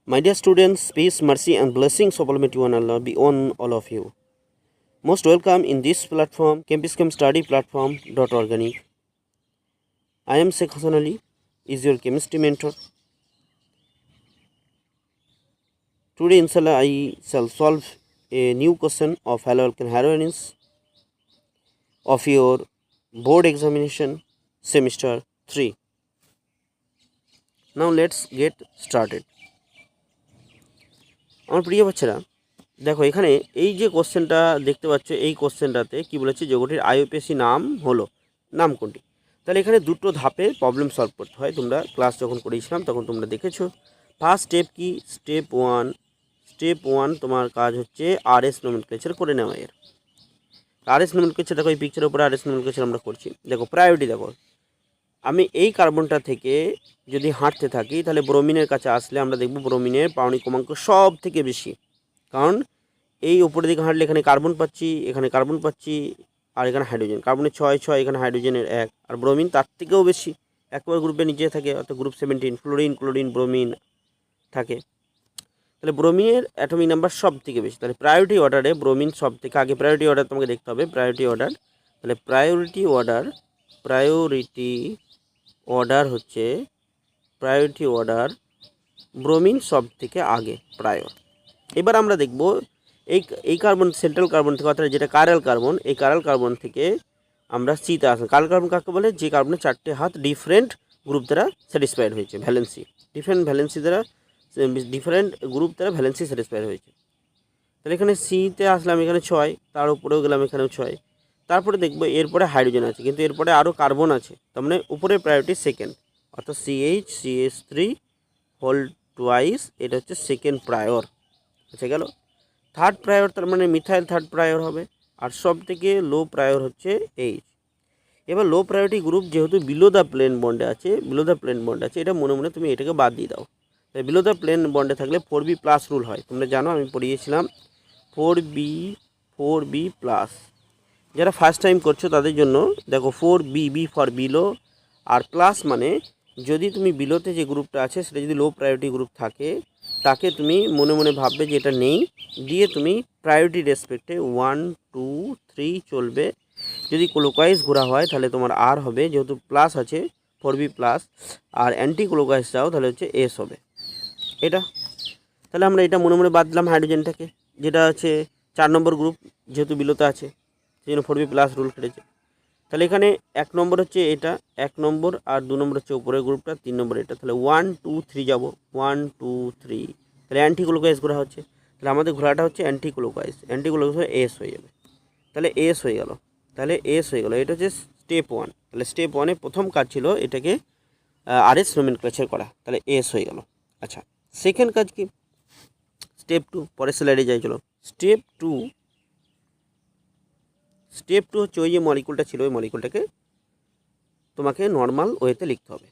My dear students, peace, mercy, and blessings of Almighty One Allah be on all of you. Most welcome in this platform, Campus Chem Study Platform .organic. I am Sheikh Hassan Ali, is your chemistry mentor. Today, inshallah, I shall solve a new question of haloalkane halogenes of your board examination semester 3. Now, let's get started. আমার প্রিয় বাচ্চারা, দেখো এখানে এই যে কোশ্চেনটা দেখতে পাচ্ছ, এই কোশ্চেনটাতে কি বলেছে, যৌগটির আইউপিএসি নাম হলো, নাম কোনটি? তাহলে এখানে দুটো ধাপে প্রবলেম সলভ করতে হয়। তোমরা ক্লাস যখন করেছিলাম তখন তোমরা দেখেছো। ফার্স্ট স্টেপ কি? স্টেপ ওয়ান তোমার কাজ হচ্ছে আরএস নোমেনক্লেচার করে নেওয়া। এর আরএস নোমেনক্লেচার দেখো, এই পিকচারের উপরে আরএস নোমেনক্লেচার আমরা করছি। দেখো প্রায়োরিটি, দেখো আমি এই কার্বনটা থেকে যদি হাঁটতে থাকি তাহলে ব্রোমিনের কাছে আসলে আমরা দেখব ব্রোমিনের পারমাণবিক ক্রমাঙ্ক সব থেকে বেশি, কারণ এই উপরের দিকে হাঁটলে এখানে কার্বন পাচ্ছি, এখানে কার্বন পাচ্ছি, আর এখানে হাইড্রোজেন। কার্বনের 6, এখানে হাইড্রোজেনের 1, আর ব্রোমিন তার থেকেও বেশি, একবার গ্রুপে নিচে থাকে, অর্থাৎ গ্রুপ 17 ক্লোরিন ব্রোমিন থাকে। তাহলে ব্রোমিনের অ্যাটমিক নাম্বার সব থেকে বেশি। তাহলে প্রায়োরিটি অর্ডারে ব্রোমিন সব থেকে আগে। প্রায়োরিটি অর্ডার তোমাকে দেখতে হবে, প্রায়োরিটি অর্ডার। তাহলে প্রায়োরিটি অর্ডার ব্রোমিন সব থেকে আগে, প্রায়র। এবার আমরা দেখব এই কার্বন, সেন্ট্রাল কার্বন থেকে, অর্থাৎ যেটা কারাল কার্বন, এই কারাল কার্বন থেকে আমরা সিতে আসবো। কারাল কার্বন কাকে বলে? যে কার্বনের 4টে হাত ডিফারেন্ট গ্রুপ দ্বারা স্যাটিসফাইড হয়েছে, ভ্যালেন্সি, ডিফারেন্ট গ্রুপ দ্বারা ভ্যালেন্সি স্যাটিসফাইড হয়েছে। তাহলে এখানে সিতে আসলাম, এখানে 6, তার উপরেও গেলাম, এখানেও 6। তারপরে দেখবো এরপরে হাইড্রোজেন আছে, কিন্তু এরপরে আরও কার্বন আছে, তার মানে উপরে প্রায়োরিটি সেকেন্ড, অর্থাৎ CH3 হোল টুয়াইস, এটা হচ্ছে সেকেন্ড প্রায়র। আচ্ছা গেল। থার্ড প্রায়র তার মানে মিথাইল থার্ড প্রায়র হবে, আর সব থেকে লো প্রায়র হচ্ছে H। এবার লো প্রায়োরিটি গ্রুপ যেহেতু বিলো দ্য প্লেন বন্ডে আছে, এটা মনে মনে তুমি এটাকে বাদ দিয়ে দাও। তাই বিলো দ্য প্লেন বন্ডে থাকলে 4B+ রুল হয়, তোমরা জানো, আমি পড়িয়েছিলাম 4B+। যারা ফার্স্ট টাইম করছো তাদের জন্য দেখো 4B for below, R plus মানে যদি তুমি বিলোতে যে গ্রুপটা আছে সেটা যদি লো প্রায়োরিটি গ্রুপ থাকে, তাকে তুমি মনে মনে ভাববে যে এটা নেই, দিয়ে তুমি প্রায়োরিটি রেসপেক্টে 1, 2, 3 চলবে। যদি ক্লোকওয়াইজ ঘোরা হয় তাহলে তোমার আর হবে, যেহেতু প্লাস আছে 4B+, আর অ্যান্টি ক্লোকওয়াইজ যাও তাহলে হচ্ছে এস হবে এটা। তাহলে আমরা এটা মনে মনে বাদ দিলাম হাইড্রোজেনটাকে, যেটা হচ্ছে 4 নম্বর গ্রুপ, যেহেতু বিলোতে আছে সেই জন্য 4B+ রুল কেটেছে। তাহলে এখানে 1 নম্বর হচ্ছে এটা, 1 নম্বর, আর 2 নম্বর হচ্ছে উপরের গ্রুপটা, 3 নম্বর এটা। তাহলে 1, 2, 3 যাবো, 1, 2, 3। তাহলে অ্যান্টি ক্লোকওয়াইজ ঘোরা হচ্ছে, তাহলে আমাদের ঘোরাটা হচ্ছে অ্যান্টি ক্লোকওয়াইজ এস হয়ে যাবে। তাহলে এস হয়ে গেল, এটা হচ্ছে স্টেপ 1। তাহলে স্টেপ 1-এ প্রথম কাজ ছিল এটাকে আরএস নোমেনক্লেচার করা, তাহলে এস হয়ে গেল। আচ্ছা, সেকেন্ড কাজ কি? স্টেপ 2, পরের স্লাইডে যাই চলো। স্টেপ 2 হচ্ছে ওই যে মলিকুলটা ছিল, ওই মলিকুলটাকে তোমাকে নর্মাল ওয়েতে লিখতে হবে,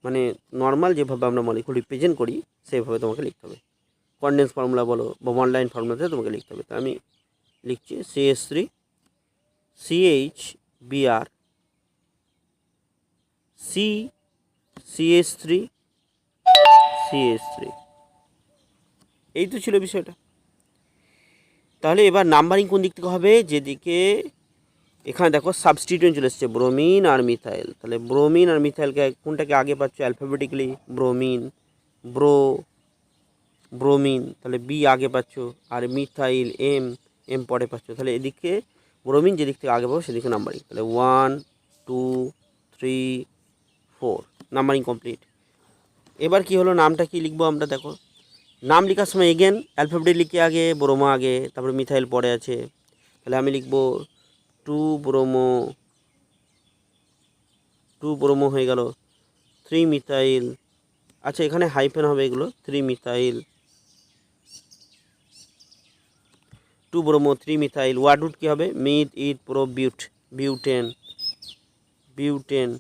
মানে নর্মাল যেভাবে আমরা মলিকুল রিপ্রেজেন্ট করি সেইভাবে তোমাকে লিখতে হবে। কনডেন্স ফর্মুলা বলো বা ওয়ান লাইন ফর্মুলাতে তোমাকে লিখতে হবে। তা আমি লিখছি CH3 CHBr CH3 এই তো ছিল বিষয়টা। তাহলে এবার নাম্বারিং কোন দিক থেকে হবে? যেদিকে এখানে দেখো সাবস্টিটিউয়েন্ট চলে এসছে, ব্রোমিন আর মিথাইল। তাহলে ব্রোমিন আর মিথাইলকে কোনটাকে আগে পাচ্ছ? অ্যালফাবেটিক্যালি ব্রোমিন, তাহলে বি আগে পাচ্ছ, আর মিথাইল এম পরে পাচ্ছ। তাহলে এদিকে ব্রোমিন যেদিক থেকে আগে পাবো সেদিকে নাম্বারিং। তাহলে 1, 2, 3, 4 নাম্বারিং কমপ্লিট। এবার কি হলো, নামটা কি লিখবো আমরা? দেখো নাম লেখার সময় এগেন অ্যালফাবেটিক লিখে আগে, ব্রোমো আগে, তারপরে মিথাইল পরে আছে। তাহলে আমি লিখবো 2 ব্রোমো হয়ে গেল, 3 মিথাইল। আচ্ছা এখানে হাইফেন হবে, এগুলো 3 methyl, 2 bromo, 3 methyl. Word root কী হবে? বিউটেন।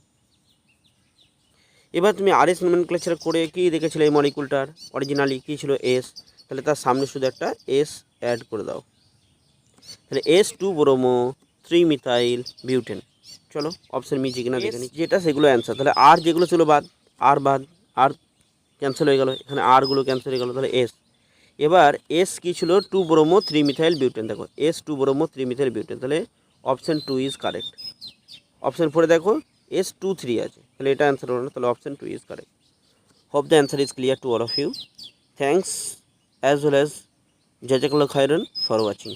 এবার তুমি আরএস নোমেনক্লেচার করে কি দেখেছিলে? এই মলিকুলটার অরিজিনালি কী ছিল? এস। তাহলে তার সামনে শুধু একটা এস অ্যাড করে দাও। তাহলে S2 ব্রোমো, 3 মিথাইল বিউটেন। চলো অপশান মিলছে কিনা দেখে নিই, যেটা সেগুলো অ্যান্সার। তাহলে আর যেগুলো ছিল বাদ, আর ক্যান্সেল হয়ে গেল, এখানে আরগুলো ক্যান্সেল হয়ে গেল, তাহলে এস। এবার এস কী ছিল, 2 ব্রোমো 3 মিথাইল বিউটেন, দেখো এস 2 ব্রোমো 3 মিথাইল বিউটেন, তাহলে অপশান 2 ইজ কারেক্ট। অপশান 4 দেখো এস 2 3 আছে, তাহলে এটা অ্যান্সার হলো না, তাহলে option 2 is correct. Hope the answer is clear to all of you. Thanks as well as জাজাকাল্লাহু খাইরান ফর ওয়াচিং।